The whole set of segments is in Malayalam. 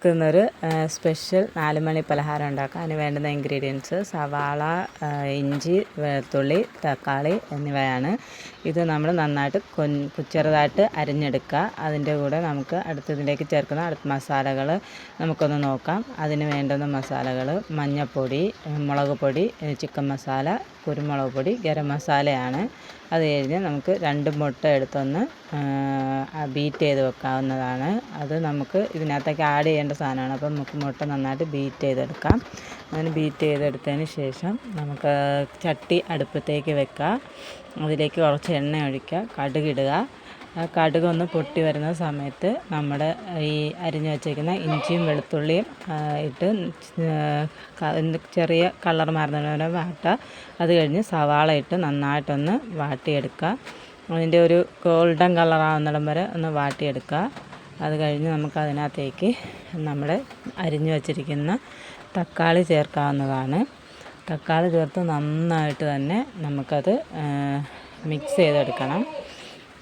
ക്കുന്നൊരു സ്പെഷ്യൽ 4 മണി പലഹാരം ഉണ്ടാക്കാം. അതിന് വേണ്ടുന്ന ഇൻഗ്രീഡിയൻസ് സവാള, ഇഞ്ചി, വെളുത്തുള്ളി, തക്കാളി എന്നിവയാണ്. ഇത് നമ്മൾ നന്നായിട്ട് ചെറുതായിട്ട് അരിഞ്ഞെടുക്കുക. അതിൻ്റെ കൂടെ നമുക്ക് അടുത്തതിലേക്ക് ചേർക്കുന്ന മസാലകൾ നമുക്കൊന്ന് നോക്കാം. അതിന് വേണ്ടുന്ന മസാലകൾ മഞ്ഞൾപ്പൊടി, മുളക് പൊടി, ചിക്കൻ മസാല, കുരുമുളക് പൊടി, ഗരം മസാലയാണ്. അത് കഴിഞ്ഞ് നമുക്ക് 2 മുട്ട എടുത്തൊന്ന് ബീറ്റ് ചെയ്ത് വെക്കാവുന്നതാണ്. അത് നമുക്ക് ഇതിനകത്തേക്ക് ആഡ് ചെയ്യേണ്ട സാധനമാണ്. അപ്പം നമുക്ക് മുട്ട നന്നായിട്ട് ബീറ്റ് ചെയ്തെടുക്കാം. അതിന് ബീറ്റ് ചെയ്തെടുത്തതിന് ശേഷം നമുക്ക് ചട്ടി അടുപ്പത്തേക്ക് വെക്കുക. അതിലേക്ക് കുറച്ച് എണ്ണ ഒഴിക്കുക, കടുകിടുക. ആ കടുകൊന്ന് പൊട്ടി വരുന്ന സമയത്ത് നമ്മുടെ ഈ അരിഞ്ഞു വച്ചേക്കുന്ന ഇഞ്ചിയും വെളുത്തുള്ളിയും ഇട്ട് ചെറിയ കളർ മാറുന്നതിന് വാട്ടുക. അത് കഴിഞ്ഞ് സവാള ഇട്ട് നന്നായിട്ടൊന്ന് വാട്ടിയെടുക്കുക. അതിൻ്റെ ഒരു ഗോൾഡൻ കളറാവുന്നിടം വരെ ഒന്ന് വാട്ടിയെടുക്കുക. അത് കഴിഞ്ഞ് നമുക്ക് അതിനകത്തേക്ക് നമ്മുടെ അരിഞ്ഞു വച്ചിരിക്കുന്ന തക്കാളി ചേർക്കാവുന്നതാണ്. തക്കാളി ചേർത്ത് നന്നായിട്ട് തന്നെ നമുക്കത് മിക്സ് ചെയ്തെടുക്കണം.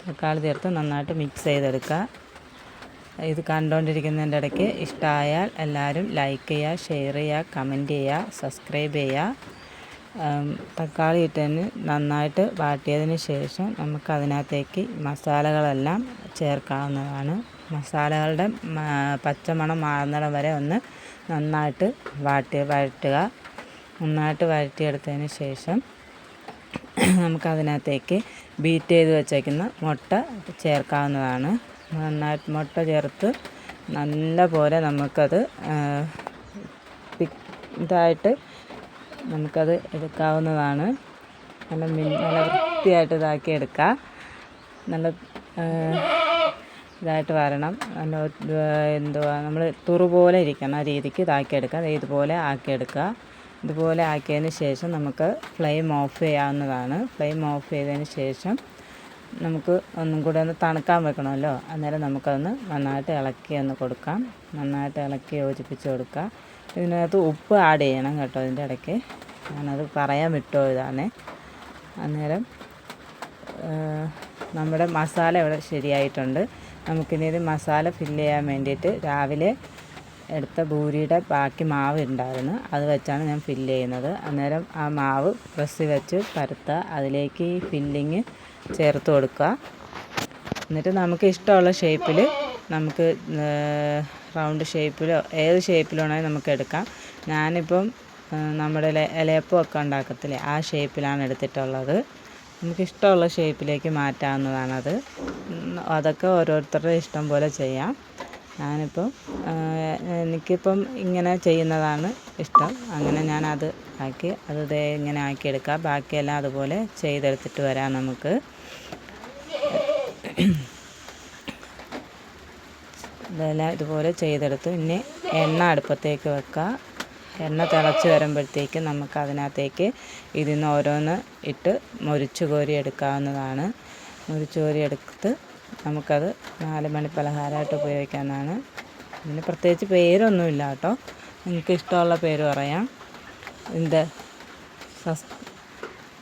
തക്കാളി ചേർത്ത് നന്നായിട്ട് മിക്സ് ചെയ്തെടുക്കുക. ഇത് കണ്ടുകൊണ്ടിരിക്കുന്നതിൻ്റെ ഇടയ്ക്ക് ഇഷ്ടമായാൽ എല്ലാവരും ലൈക്ക് ചെയ്യുക, ഷെയർ ചെയ്യുക, കമൻറ്റ് ചെയ്യുക, സബ്സ്ക്രൈബ് ചെയ്യുക. തക്കാളി ഇട്ടതിന് നന്നായിട്ട് വാട്ടിയതിന് ശേഷം നമുക്കതിനകത്തേക്ക് മസാലകളെല്ലാം ചേർക്കാവുന്നതാണ്. മസാലകളുടെ പച്ചമണം മാറുന്നിടം വരെ ഒന്ന് നന്നായിട്ട് വഴറ്റുക. നന്നായിട്ട് വഴറ്റിയെടുത്തതിന് ശേഷം നമുക്കതിനകത്തേക്ക് ബീറ്റ് ചെയ്ത് വച്ചേക്കുന്ന മുട്ട ചേർക്കാവുന്നതാണ്. നന്നായിട്ട് മുട്ട ചേർത്ത് നല്ല പോലെ നമുക്കത് ഇതായിട്ട് നമുക്കത് എടുക്കാവുന്നതാണ്. നല്ല വൃത്തിയായിട്ട് ഇതാക്കി എടുക്കുക. നല്ല ഇതായിട്ട് വരണം. നല്ല നമ്മൾ തുറു പോലെ ഇരിക്കണം രീതിക്ക് ഇതാക്കിയെടുക്കുക. ഇതുപോലെ ആക്കിയെടുക്കുക. ഇതുപോലെ ആക്കിയതിന് ശേഷം നമുക്ക് ഫ്ലെയിം ഓഫ് ചെയ്യാവുന്നതാണ്. ഫ്ലെയിം ഓഫ് ചെയ്തതിന് ശേഷം നമുക്ക് ഒന്നും കൂടെ ഒന്ന് തണുക്കാൻ വെക്കണമല്ലോ. അന്നേരം നമുക്കതൊന്ന് നന്നായിട്ട് ഇളക്കി കൊടുക്കാം. നന്നായിട്ട് ഇളക്കി യോജിപ്പിച്ച് കൊടുക്കുക. ഇതിനകത്ത് ഉപ്പ് ആഡ് ചെയ്യണം കേട്ടോ. ഇതിൻ്റെ ഇടയ്ക്ക് ഞാനത് പറയാൻ വിട്ടുപോയതാണ്. അന്നേരം നമ്മുടെ മസാല ഇവിടെ ശരിയായിട്ടുണ്ട്. നമുക്കിനി ഇത് മസാല ഫില്ല് ചെയ്യാൻ വേണ്ടിയിട്ട് രാവിലെ എടുത്ത പൂരിയുടെ ബാക്കി മാവ് ഉണ്ടായിരുന്നു. അത് വെച്ചാണ് ഞാൻ ഫില്ല് ചെയ്യുന്നത്. അന്നേരം ആ മാവ് പ്രസ്സിൽ വെച്ച് പരത്തുക. അതിലേക്ക് ഈ ഫില്ലിങ് ചേർത്ത് കൊടുക്കുക. എന്നിട്ട് നമുക്ക് ഇഷ്ടമുള്ള ഷേപ്പിൽ നമുക്ക് റൗണ്ട് ഷേപ്പിലോ ഏത് ഷേപ്പിലാണെങ്കിലും നമുക്ക് എടുക്കാം. ഞാനിപ്പം നമ്മുടെ ഇലയപ്പമൊക്കെ ഉണ്ടാക്കത്തില്ലേ, ആ ഷേപ്പിലാണ് എടുത്തിട്ടുള്ളത്. നമുക്കിഷ്ടമുള്ള ഷേപ്പിലേക്ക് മാറ്റാവുന്നതാണത്. അതൊക്കെ ഓരോരുത്തരുടെ ഇഷ്ടം പോലെ ചെയ്യാം. എനിക്കിപ്പം ഇങ്ങനെ ചെയ്യുന്നതാണ് ഇഷ്ടം. അങ്ങനെ ഞാനത് ആക്കി ഇങ്ങനെ ആക്കിയെടുക്കാം. ബാക്കിയെല്ലാം അതുപോലെ ചെയ്തെടുത്തിട്ട് വരാം നമുക്ക്. ഇതെല്ലാം ഇതുപോലെ ചെയ്തെടുത്ത് ഇനി എണ്ണ അടുപ്പത്തേക്ക് വെക്കുക. എണ്ണ തിളച്ച് വരുമ്പോഴത്തേക്ക് നമുക്ക് അതിനകത്തേക്ക് ഇതിൽ നിന്ന് ഓരോന്ന് ഇട്ട് മൊരിച്ച് കോരി എടുക്കാവുന്നതാണ്. മൊരിച്ച് കോരി എടുത്ത് നമുക്കത് 4 മണി പലഹാരമായിട്ട് ഉപയോഗിക്കാവുന്നതാണ്. ഇതിന് പ്രത്യേകിച്ച് പേരൊന്നുമില്ല കേട്ടോ. നിങ്ങൾക്ക് ഇഷ്ടമുള്ള പേര് പറയാം.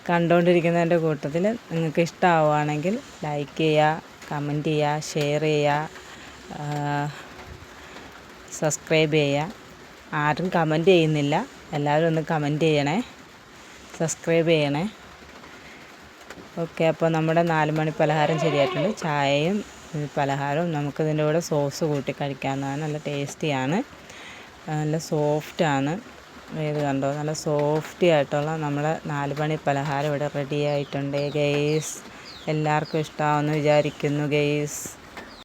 കണ്ടുകൊണ്ടിരിക്കുന്നതിൻ്റെ കൂട്ടത്തിൽ നിങ്ങൾക്ക് ഇഷ്ടമാവുകയാണെങ്കിൽ ലൈക്ക് ചെയ്യുക, കമൻറ്റ് ചെയ്യുക, ഷെയർ ചെയ്യുക, സബ്സ്ക്രൈബ് ചെയ്യുക. ആരും കമൻറ്റ് ചെയ്യുന്നില്ല. എല്ലാവരും ഒന്ന് കമൻറ്റ് ചെയ്യണേ, സബ്സ്ക്രൈബ് ചെയ്യണേ. ഓക്കെ, അപ്പോൾ നമ്മുടെ 4 മണി പലഹാരം ശരിയായിട്ടുണ്ട്. ചായയും പലഹാരവും നമുക്കിതിൻ്റെ കൂടെ സോസ് കൂട്ടി കഴിക്കാവുന്നതാണ്. നല്ല ടേസ്റ്റിയാണ്, നല്ല സോഫ്റ്റാണ്. ഇത് കണ്ടോ, നല്ല സോഫ്റ്റി ആയിട്ടുള്ള നമ്മുടെ 4 മണി പലഹാരം ഇവിടെ റെഡി ആയിട്ടുണ്ട് ഗെയ്സ്. എല്ലാവർക്കും ഇഷ്ടമാവുമെന്ന് വിചാരിക്കുന്നു ഗെയ്സ്.